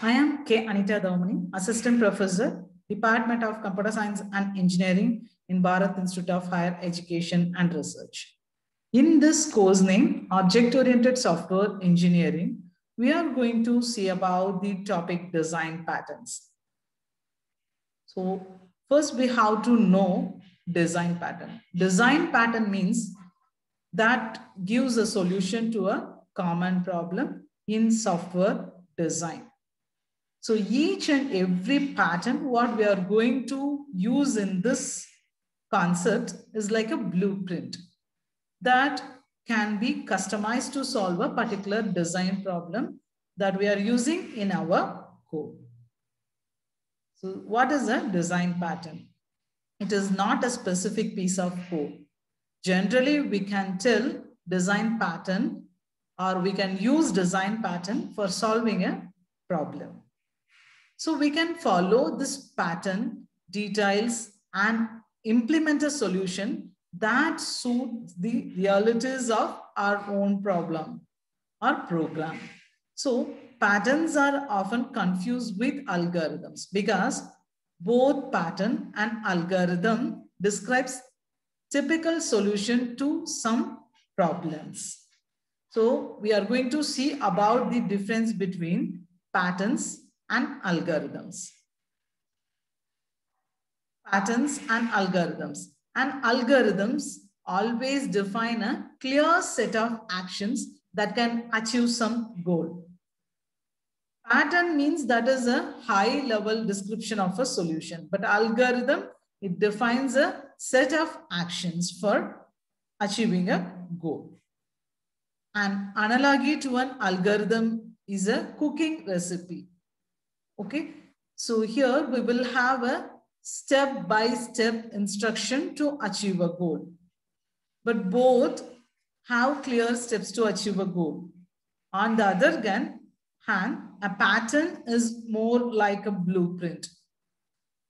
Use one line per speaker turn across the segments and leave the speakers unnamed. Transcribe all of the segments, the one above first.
I am K. Anita Daumani, Assistant Professor, Department of Computer Science and Engineering in Bharat Institute of Higher Education and Research. In this course name, Object-Oriented Software Engineering, we are going to see about the topic design patterns. So first we have to know design pattern. Design pattern means that gives a solution to a common problem in software design. So each and every pattern, what we are going to use in this concept is like a blueprint that can be customized to solve a particular design problem that we are using in our code. So what is a design pattern? It is not a specific piece of code. Generally, we can tell design pattern or we can use design pattern for solving a problem. So we can follow this pattern details and implement a solution that suits the realities of our own problem or program. So patterns are often confused with algorithms because both pattern and algorithm describes typical solution to some problems. So we are going to see about the difference between patterns and algorithms. Patterns and algorithms. And algorithms always define a clear set of actions that can achieve some goal. Pattern means that is a high level description of a solution, but algorithm, it defines a set of actions for achieving a goal. An analogy to an algorithm is a cooking recipe. Okay, so here we will have a step-by-step instruction to achieve a goal. But both have clear steps to achieve a goal. On the other hand, a pattern is more like a blueprint.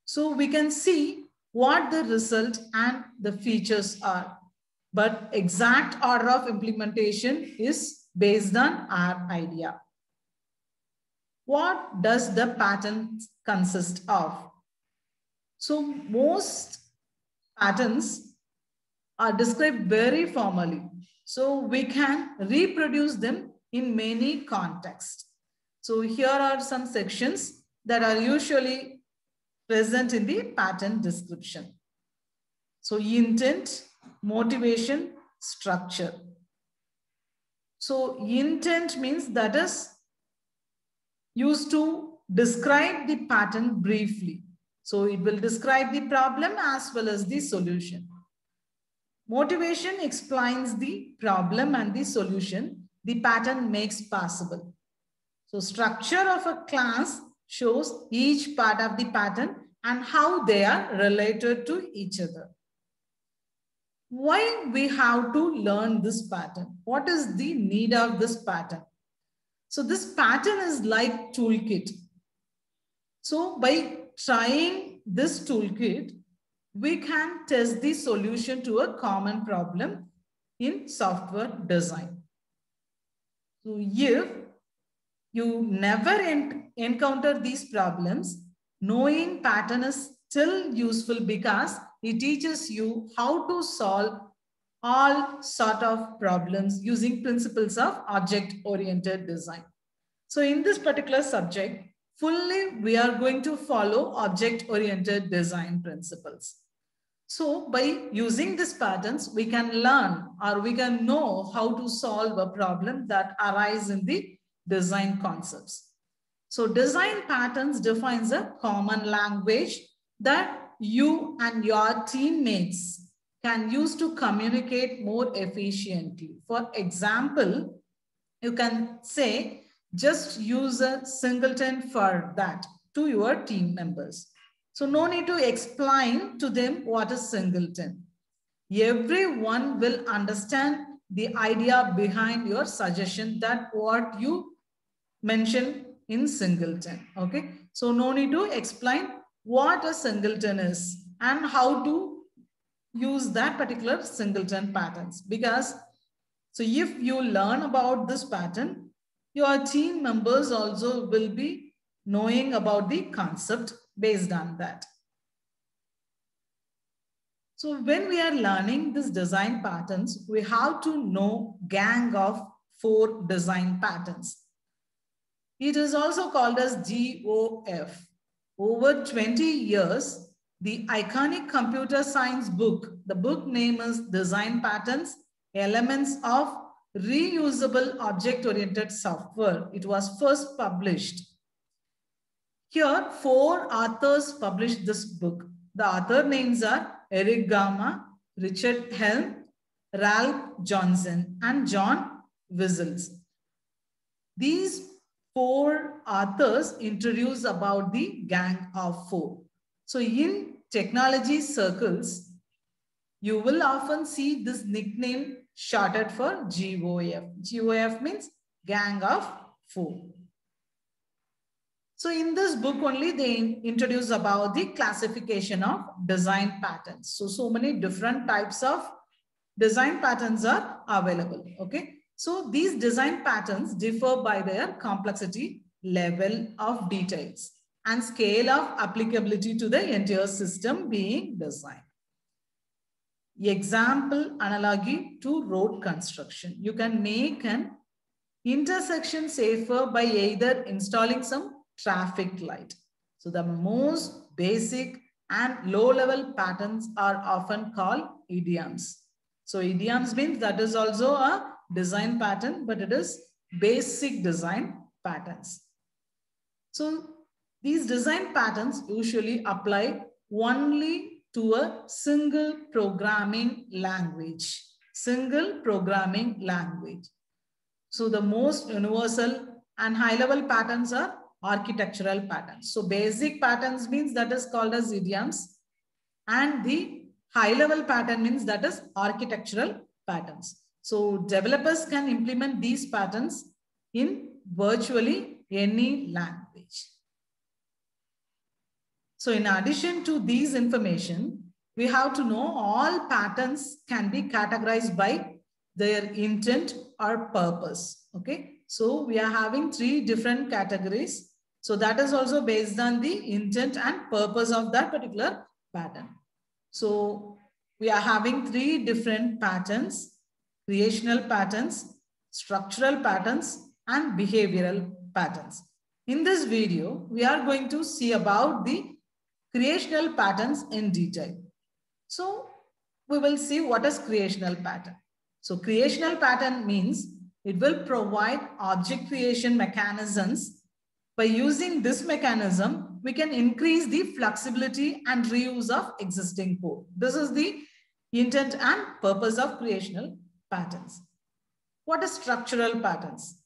So we can see what the result and the features are. But exact order of implementation is based on our idea. What does the pattern consist of? So most patterns are described very formally. So we can reproduce them in many contexts. So here are some sections that are usually present in the pattern description. So intent, motivation, structure. So intent means that is used to describe the pattern briefly. So it will describe the problem as well as the solution. Motivation explains the problem and the solution the pattern makes possible. So structure of a class shows each part of the pattern and how they are related to each other. Why we have to learn this pattern? What is the need of this pattern? So this pattern is like toolkit. So by trying this toolkit, we can test the solution to a common problem in software design. So if you never encounter these problems, knowing pattern is still useful because it teaches you how to solve all sort of problems using principles of object-oriented design. So in this particular subject, fully we are going to follow object-oriented design principles. So by using these patterns, we can learn or we can know how to solve a problem that arises in the design concepts. So design patterns defines a common language that you and your teammates can use to communicate more efficiently. For example, you can say, just use a singleton for that to your team members. So no need to explain to them what is singleton. Everyone will understand the idea behind your suggestion that what you mentioned in singleton. Okay. So no need to explain what a singleton is and how to use that particular singleton patterns, because so if you learn about this pattern, your team members also will be knowing about the concept based on that. So when we are learning this design patterns, we have to know gang of 4 design patterns. It is also called as GOF. Over 20 years, the iconic computer science book, the book name is Design Patterns, Elements of Reusable Object-Oriented Software. It was first published. Here, 4 authors published this book. The author names are Eric Gama, Richard Helm, Ralph Johnson, and John Wissels. These 4 authors introduce about the gang of 4. So in technology circles, you will often see this nickname shorted for GOF. GOF means gang of 4. So in this book only, they introduce about the classification of design patterns. So many different types of design patterns are available. Okay. So these design patterns differ by their complexity, level of details, and scale of applicability to the entire system being designed. Example analogy to road construction. You can make an intersection safer by either installing some traffic light. So the most basic and low-level patterns are often called idioms. So idioms means that is also a design pattern, but it is basic design patterns. So these design patterns usually apply only to a single programming language. Single programming language. So the most universal and high-level patterns are architectural patterns. So basic patterns means that is called as idioms, and the high-level pattern means that is architectural patterns. So developers can implement these patterns in virtually any language. So in addition to these information, we have to know all patterns can be categorized by their intent or purpose. Okay. So we are having 3 different categories. So that is also based on the intent and purpose of that particular pattern. So we are having 3 different patterns: creational patterns, structural patterns, and behavioral patterns. In this video, we are going to see about the creational patterns in detail. So we will see what is creational pattern. So creational pattern means it will provide object creation mechanisms. By using this mechanism, we can increase the flexibility and reuse of existing code. This is the intent and purpose of creational patterns. What is structural patterns?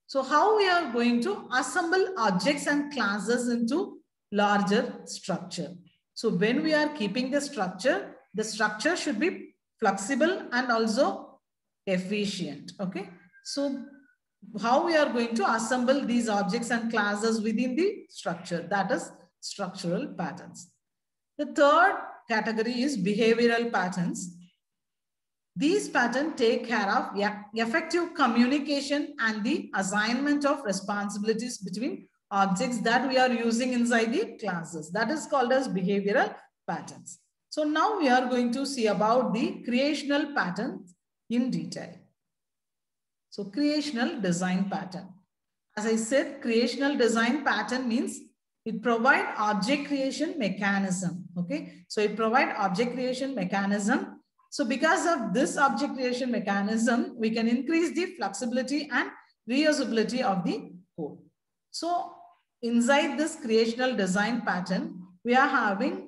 So how we are going to assemble objects and classes into larger structure. So when we are keeping the structure should be flexible and also efficient. Okay. So how we are going to assemble these objects and classes within the structure, that is structural patterns. The third category is behavioral patterns. These patterns take care of effective communication and the assignment of responsibilities between objects that we are using inside the classes. That is called as behavioral patterns. So now we are going to see about the creational patterns in detail. So creational design pattern. As I said, creational design pattern means it provides object creation mechanism. Okay. So it provides object creation mechanism. So because of this object creation mechanism, we can increase the flexibility and reusability of the code. So inside this creational design pattern, we are having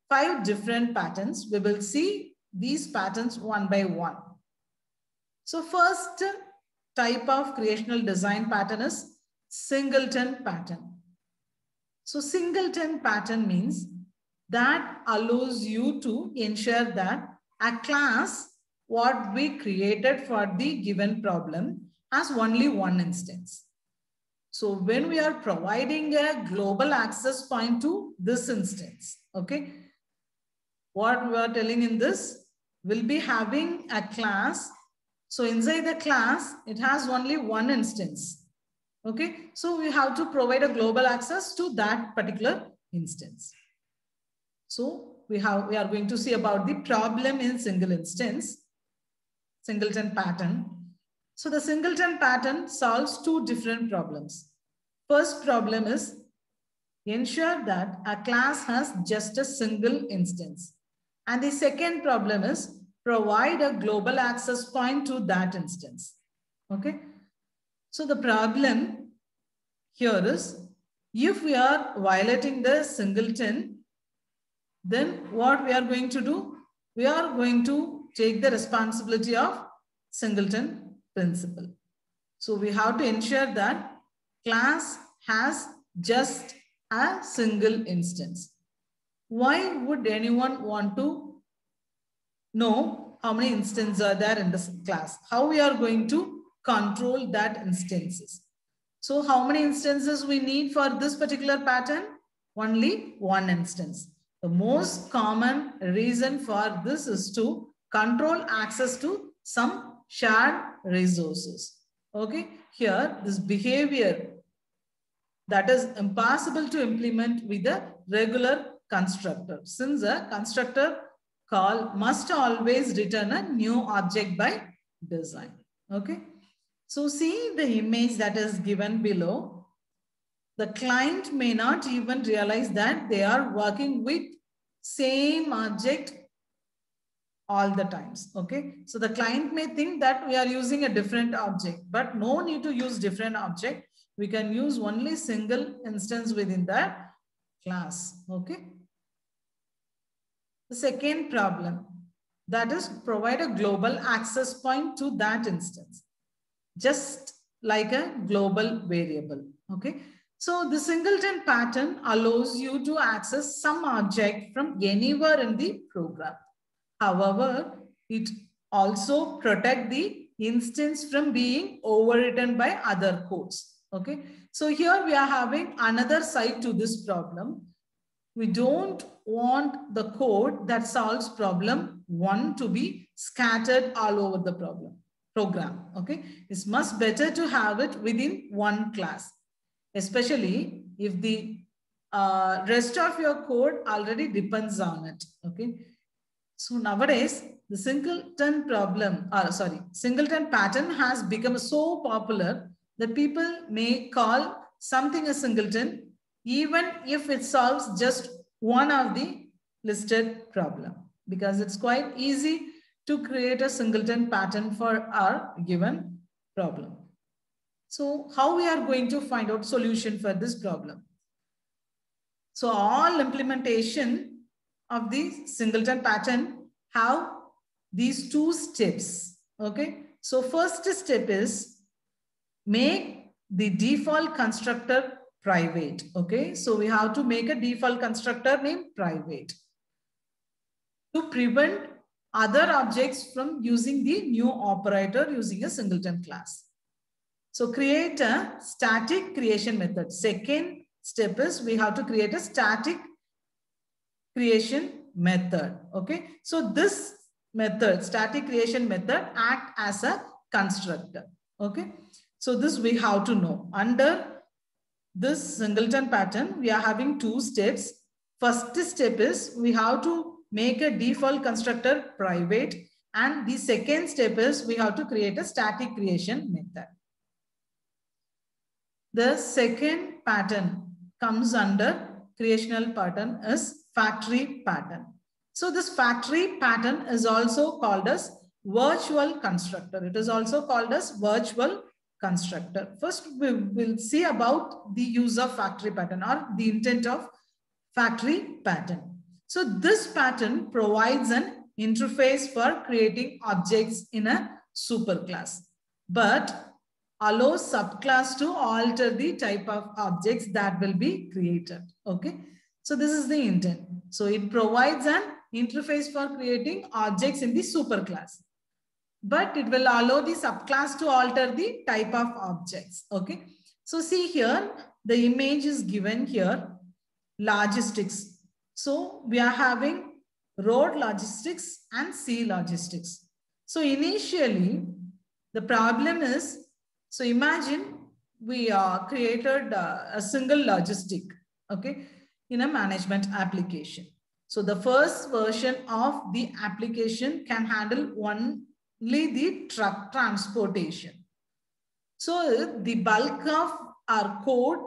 5 different patterns. We will see these patterns one by one. So first type of creational design pattern is singleton pattern. So singleton pattern means that allows you to ensure that a class what we created for the given problem has only one instance. So when we are providing a global access point to this instance, okay, what we are telling in this, will be having a class. So inside the class, it has only one instance. Okay, so we have to provide a global access to that particular instance. So we are going to see about the problem in single instance, singleton pattern. So the singleton pattern solves two different problems. First problem is ensure that a class has just a single instance. And the second problem is provide a global access point to that instance. Okay. So the problem here is if we are violating the singleton, then what we are going to do? We are going to take the responsibility of singleton principle. So we have to ensure that class has just a single instance. Why would anyone want to know how many instances are there in this class? How we are going to control that instances? So how many instances we need for this particular pattern? Only one instance. The most common reason for this is to control access to some shared resources. Okay, here this behavior that is impossible to implement with a regular constructor, since a constructor call must always return a new object by design. Okay, so see the image that is given below. The client may not even realize that they are working with same object all the times. Okay, so the client may think that we are using a different object, but no need to use different object. We can use only single instance within that class. Okay, the second problem, that is provide a global access point to that instance, just like a global variable. Okay, so the singleton pattern allows you to access some object from anywhere in the program. However, it also protects the instance from being overwritten by other codes. Okay, so here we are having another side to this problem. We don't want the code that solves problem 1 to be scattered all over the program. Okay, it's much better to have it within one class, especially if the rest of your code already depends on it. Okay, so nowadays the singleton pattern has become so popular that people may call something a singleton even if it solves just one of the listed problem, because it's quite easy to create a singleton pattern for our given problem. So how we are going to find out solution for this problem? So all implementation of the singleton pattern have these two steps. Okay, so first step is make the default constructor private. Okay, so we have to make a default constructor named private to prevent other objects from using the new operator using a singleton class. So create a static creation method. Second step is we have to create a static creation method. Okay, so this method, static creation method, act as a constructor. Okay, so this we have to know. Under this singleton pattern, we are having two steps. First step is we have to make a default constructor private, and the second step is we have to create a static creation method. The second pattern comes under creational pattern is factory pattern. So this factory pattern is also called as virtual constructor. It is also called as virtual constructor. First, we will see about the use of factory pattern or the intent of factory pattern. So this pattern provides an interface for creating objects in a superclass, but allows subclass to alter the type of objects that will be created. Okay, so this is the intent. So it provides an interface for creating objects in the superclass, but it will allow the subclass to alter the type of objects. Okay, so see here the image is given here, logistics. So we are having road logistics and sea logistics. So initially the problem is, so imagine we created a single logistic, okay, in a management application. So the first version of the application can handle only the truck transportation. So the bulk of our code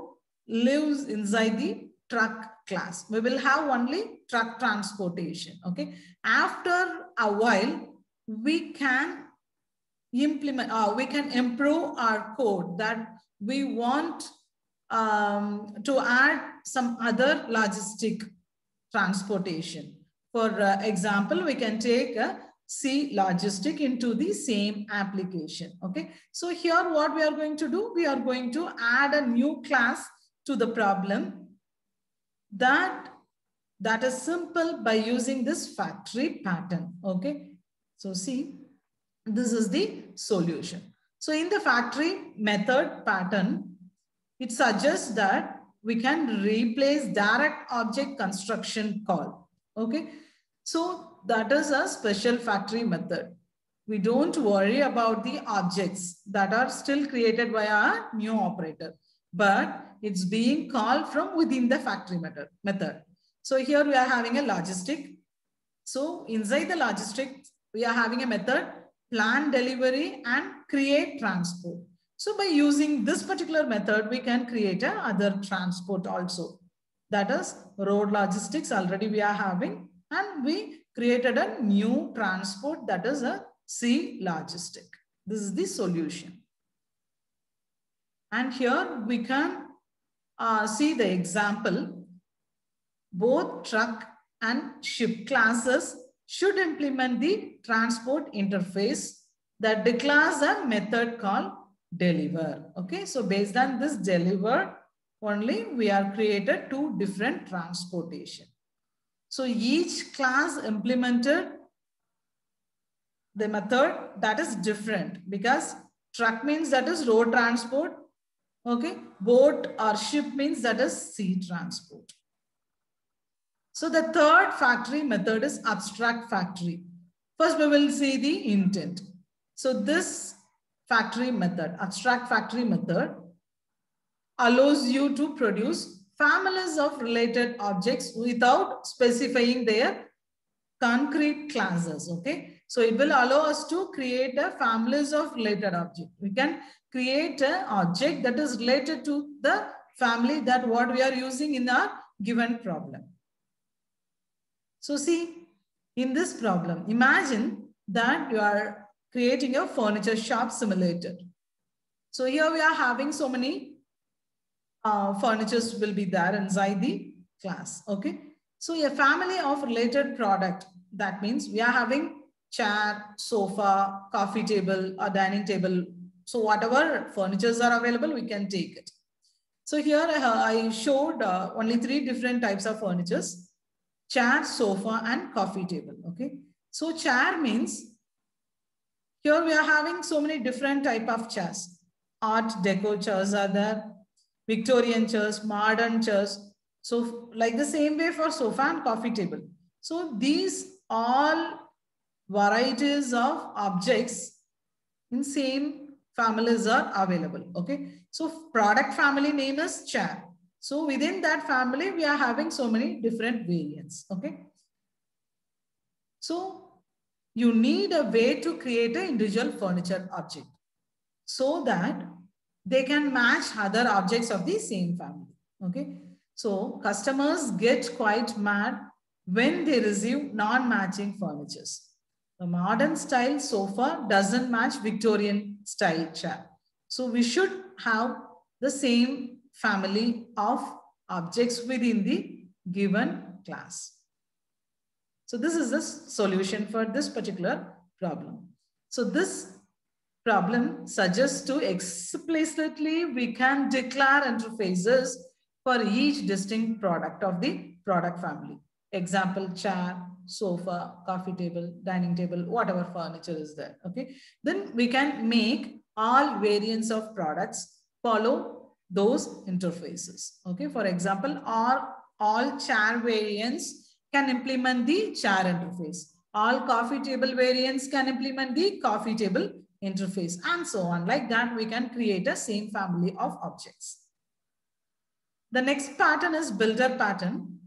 lives inside the truck class. We will have only truck transportation, okay. After a while, we can implement, we can improve our code that we want to add some other logistic transportation. For example, we can take a C logistic into the same application. Okay. So here what we are going to do, we are going to add a new class to the problem that is simple by using this factory pattern. Okay. So see, this is the solution. So in the factory method pattern, it suggests that we can replace direct object construction call. Okay. So that is a special factory method. We don't worry about the objects that are still created by our new operator, but it's being called from within the factory method. So here we are having a logistic. So inside the logistic, we are having a method plan delivery and create transport. So by using this particular method, we can create a other transport also. That is road logistics already we are having, and we created a new transport that is a C logistic. This is the solution. And here we can see the example. Both truck and ship classes should implement the transport interface that declares a method called deliver. Okay, so based on this deliver only, we are created two different transportation. So each class implemented the method that is different, because truck means that is road transport. Okay, boat or ship means that is sea transport. So the third factory method is abstract factory. First, we will see the intent. So this factory method, abstract factory method, allows you to produce families of related objects without specifying their concrete classes. Okay. So it will allow us to create a families of related objects. We can create an object that is related to the family that what we are using in our given problem. So see, in this problem, imagine that you are creating a furniture shop simulator. So here we are having so many furnitures will be there inside the class. Okay. So a family of related product, that means we are having chair, sofa, coffee table, or dining table. So whatever furnitures are available, we can take it. So here I showed only 3 different types of furnitures: chair, sofa, and coffee table. Okay. So chair means here we are having so many different type of chairs. Art deco chairs are there, Victorian chairs, modern chairs. So like the same way for sofa and coffee table. So these all varieties of objects in same families are available. Okay. So product family name is chair. So within that family, we are having so many different variants. Okay. So you need a way to create an individual furniture object so that they can match other objects of the same family. Okay. So customers get quite mad when they receive non-matching furnitures. The modern style sofa doesn't match Victorian style chair. So we should have the same family of objects within the given class. So this is the solution for this particular problem. So this problem suggests to explicitly we can declare interfaces for each distinct product of the product family. Example, chair, sofa, coffee table, dining table, whatever furniture is there. Okay. Then we can make all variants of products follow those interfaces. Okay. For example, all chair variants can implement the chair interface. All coffee table variants can implement the coffee table interface, and so on. Like that, we can create a same family of objects. The next pattern is builder pattern.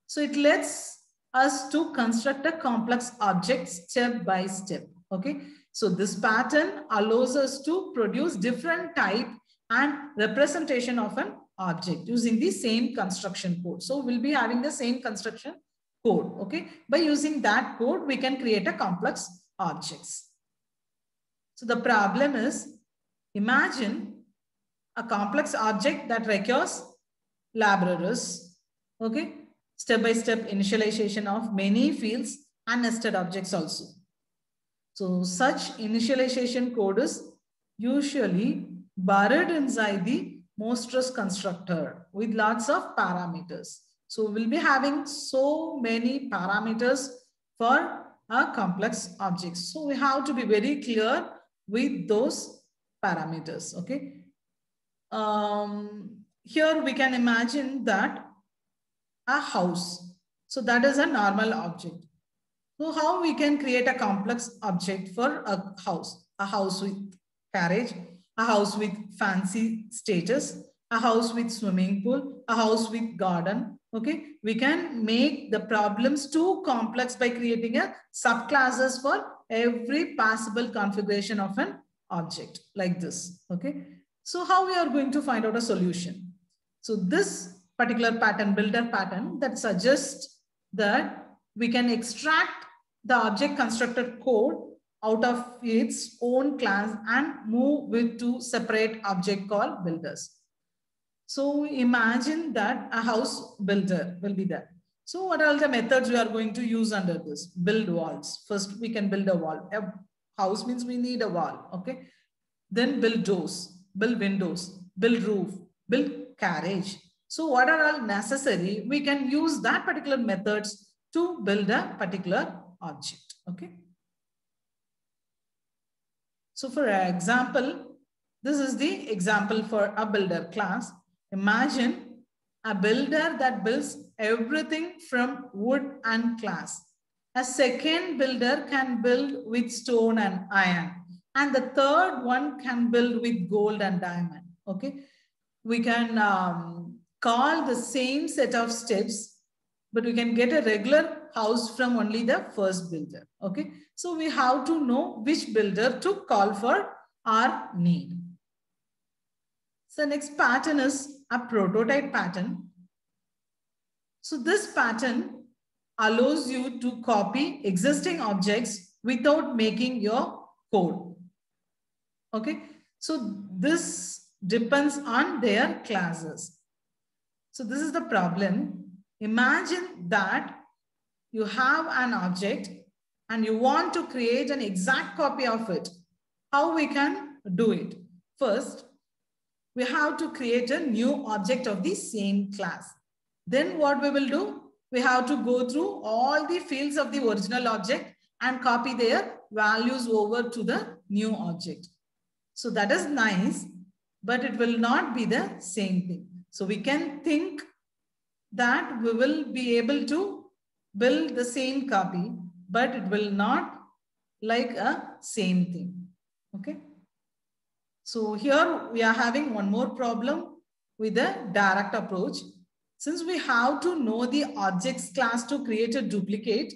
So it lets us to construct a complex object step by step. Okay. So this pattern allows us to produce different type and representation of an object using the same construction code. So we'll be having the same construction code. Okay. By using that code, we can create a complex objects. So the problem is, imagine a complex object that requires libraries, okay, step-by-step initialization of many fields and nested objects also. So such initialization code is usually buried inside the monstrous constructor with lots of parameters. So we'll be having so many parameters for a complex object. So we have to be very clear with those parameters, okay. Here we can imagine that a house. So that is a normal object. So how we can create a complex object for a house with carriage, a house with fancy status, a house with swimming pool, a house with garden. Okay, we can make the problems too complex by creating a subclasses for every possible configuration of an object like this. Okay, so how we are going to find out a solution? So this particular pattern, builder pattern, that suggests that we can extract the object constructor code out of its own class and move it to separate object called builders. So imagine that a house builder will be there. So what are the methods we are going to use under this? Build walls. First, we can build a wall. A house means we need a wall. Okay. Then build doors, build windows, build roof, build carriage. So what are all necessary? We can use that particular methods to build a particular object. Okay. So for example, this is the example for a builder class. Imagine a builder that builds everything from wood and glass. A second builder can build with stone and iron. And the third one can build with gold and diamond. Okay. We can call the same set of steps, but we can get a regular house from only the first builder. Okay. So we have to know which builder to call for our need. So next pattern is a prototype pattern. So this pattern allows you to copy existing objects without making your code. Okay. So this depends on their classes. So this is the problem. Imagine that you have an object and you want to create an exact copy of it. How we can do it? First, we have to create a new object of the same class. Then what we will do? We have to go through all the fields of the original object and copy their values over to the new object. So that is nice, but it will not be the same thing. So we can think that we will be able to build the same copy, but it will not like a same thing. Okay. So here we are having one more problem with the direct approach. Since we have to know the objects class to create a duplicate,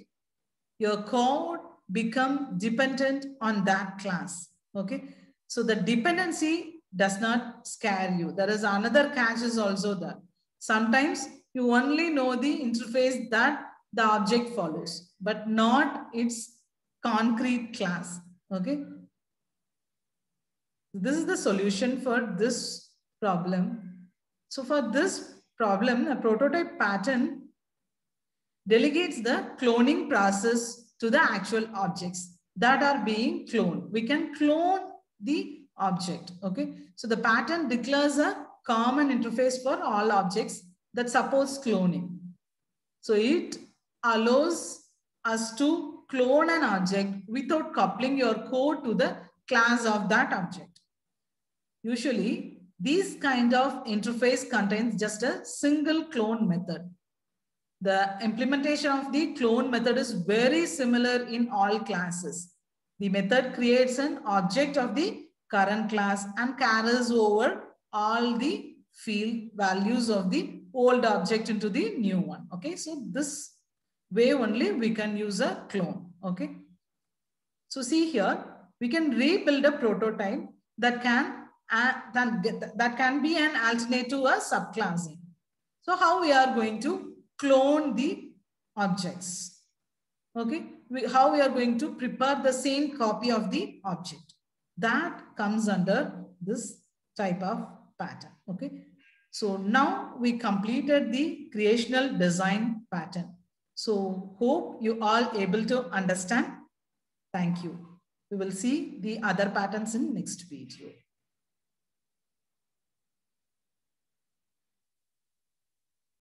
your code become dependent on that class. Okay. So the dependency does not scare you. There is another catch is also there. Sometimes you only know the interface that the object follows, but not its concrete class. Okay. This is the solution for this problem. So for this problem, a prototype pattern delegates the cloning process to the actual objects that are being cloned. We can clone the object. Okay. So the pattern declares a common interface for all objects that supports cloning. So it allows us to clone an object without coupling your code to the class of that object. Usually, this kind of interface contains just a single clone method. The implementation of the clone method is very similar in all classes. The method creates an object of the current class and carries over all the field values of the old object into the new one. Okay, so this way only we can use a clone. Okay, so see here, we can rebuild a prototype that can be an alternate to a subclassing. So how we are going to clone the objects? Okay, how we are going to prepare the same copy of the object? That comes under this type of pattern. Okay, so now we completed the creational design pattern. So hope you all able to understand. Thank you. We will see the other patterns in next video.